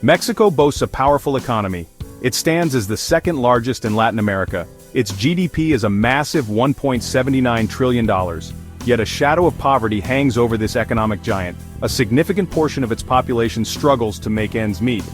Mexico boasts a powerful economy. It stands as the second largest in Latin America. Its GDP is a massive $1.79 trillion. Yet a shadow of poverty hangs over this economic giant. A significant portion of its population struggles to make ends meet.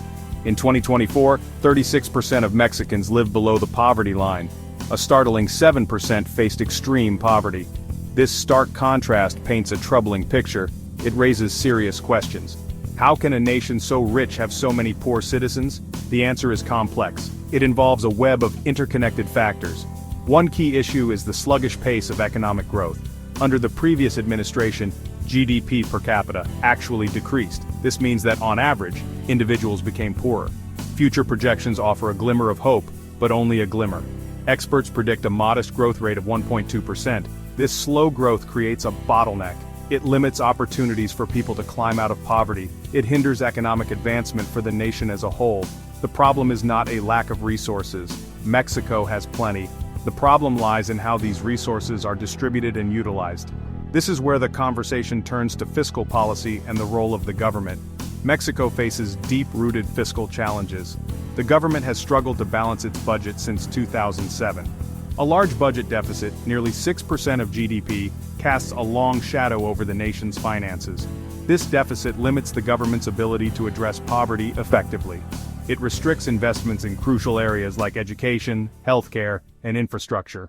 In 2024, 36% of Mexicans lived below the poverty line. A startling 7% faced extreme poverty. This stark contrast paints a troubling picture. It raises serious questions. How can a nation so rich have so many poor citizens? The answer is complex. It involves a web of interconnected factors. One key issue is the sluggish pace of economic growth. Under the previous administration, GDP per capita actually decreased. This means that, on average, individuals became poorer. Future projections offer a glimmer of hope, but only a glimmer. Experts predict a modest growth rate of 1.2%. This slow growth creates a bottleneck. It limits opportunities for people to climb out of poverty. It hinders economic advancement for the nation as a whole. The problem is not a lack of resources. Mexico has plenty. The problem lies in how these resources are distributed and utilized. This is where the conversation turns to fiscal policy and the role of the government. Mexico faces deep-rooted fiscal challenges. The government has struggled to balance its budget since 2007. A large budget deficit, nearly 6% of GDP, casts a long shadow over the nation's finances. This deficit limits the government's ability to address poverty effectively. It restricts investments in crucial areas like education, healthcare, and infrastructure.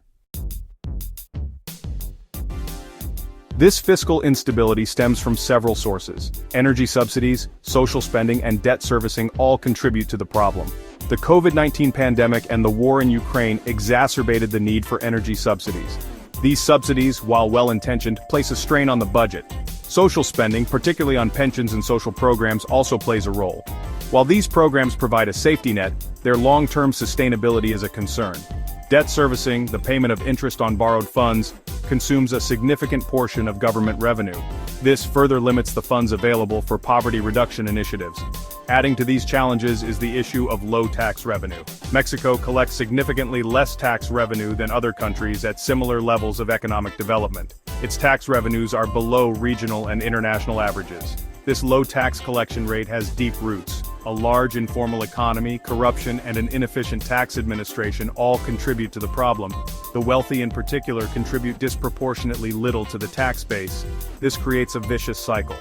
This fiscal instability stems from several sources. Energy subsidies, social spending, and debt servicing all contribute to the problem. The COVID-19 pandemic and the war in Ukraine exacerbated the need for energy subsidies. These subsidies, while well-intentioned, place a strain on the budget. Social spending, particularly on pensions and social programs, also plays a role. While these programs provide a safety net, their long-term sustainability is a concern. Debt servicing, the payment of interest on borrowed funds, consumes a significant portion of government revenue. This further limits the funds available for poverty reduction initiatives. Adding to these challenges is the issue of low tax revenue. Mexico collects significantly less tax revenue than other countries at similar levels of economic development. Its tax revenues are below regional and international averages. This low tax collection rate has deep roots. A large informal economy, corruption, and an inefficient tax administration all contribute to the problem. The wealthy in particular contribute disproportionately little to the tax base. This creates a vicious cycle.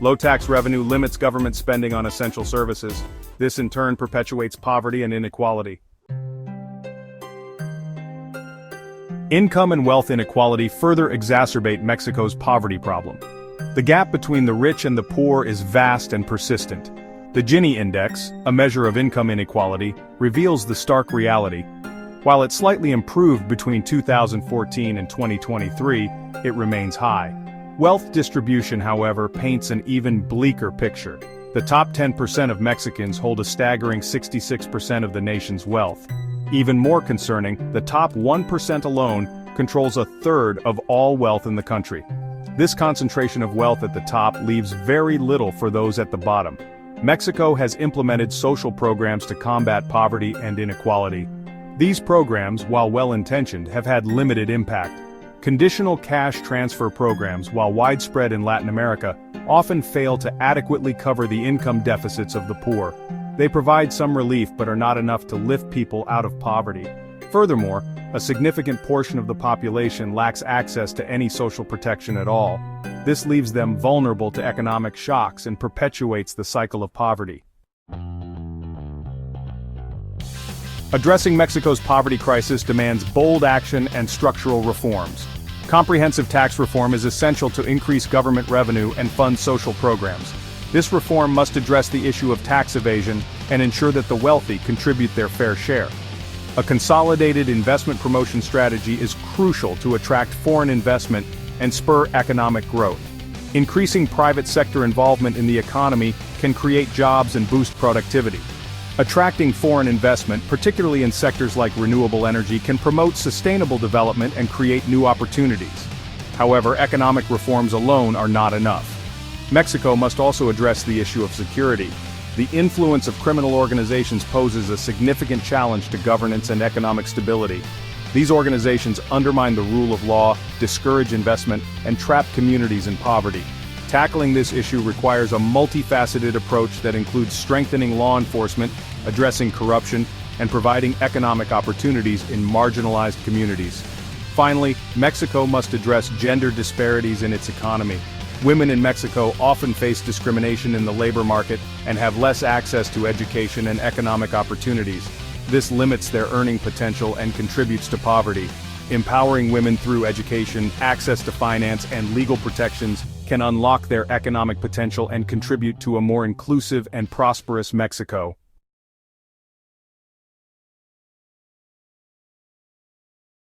Low tax revenue limits government spending on essential services. This in turn perpetuates poverty and inequality. Income and wealth inequality further exacerbate Mexico's poverty problem. The gap between the rich and the poor is vast and persistent. The Gini index, a measure of income inequality, reveals the stark reality. While it slightly improved between 2014 and 2023, it remains high. Wealth distribution, however, paints an even bleaker picture. The top 10% of Mexicans hold a staggering 66% of the nation's wealth. Even more concerning, the top 1% alone controls a third of all wealth in the country. This concentration of wealth at the top leaves very little for those at the bottom. Mexico has implemented social programs to combat poverty and inequality. These programs, while well-intentioned, have had limited impact. Conditional cash transfer programs, while widespread in Latin America, often fail to adequately cover the income deficits of the poor. They provide some relief but are not enough to lift people out of poverty. Furthermore, a significant portion of the population lacks access to any social protection at all. This leaves them vulnerable to economic shocks and perpetuates the cycle of poverty. Addressing Mexico's poverty crisis demands bold action and structural reforms. Comprehensive tax reform is essential to increase government revenue and fund social programs. This reform must address the issue of tax evasion and ensure that the wealthy contribute their fair share. A consolidated investment promotion strategy is crucial to attract foreign investment and spur economic growth. Increasing private sector involvement in the economy can create jobs and boost productivity. Attracting foreign investment, particularly in sectors like renewable energy, can promote sustainable development and create new opportunities. However, economic reforms alone are not enough. Mexico must also address the issue of security. The influence of criminal organizations poses a significant challenge to governance and economic stability. These organizations undermine the rule of law, discourage investment, and trap communities in poverty. Tackling this issue requires a multifaceted approach that includes strengthening law enforcement, addressing corruption, and providing economic opportunities in marginalized communities. Finally, Mexico must address gender disparities in its economy. Women in Mexico often face discrimination in the labor market and have less access to education and economic opportunities. This limits their earning potential and contributes to poverty. Empowering women through education, access to finance, and legal protections can unlock their economic potential and contribute to a more inclusive and prosperous Mexico.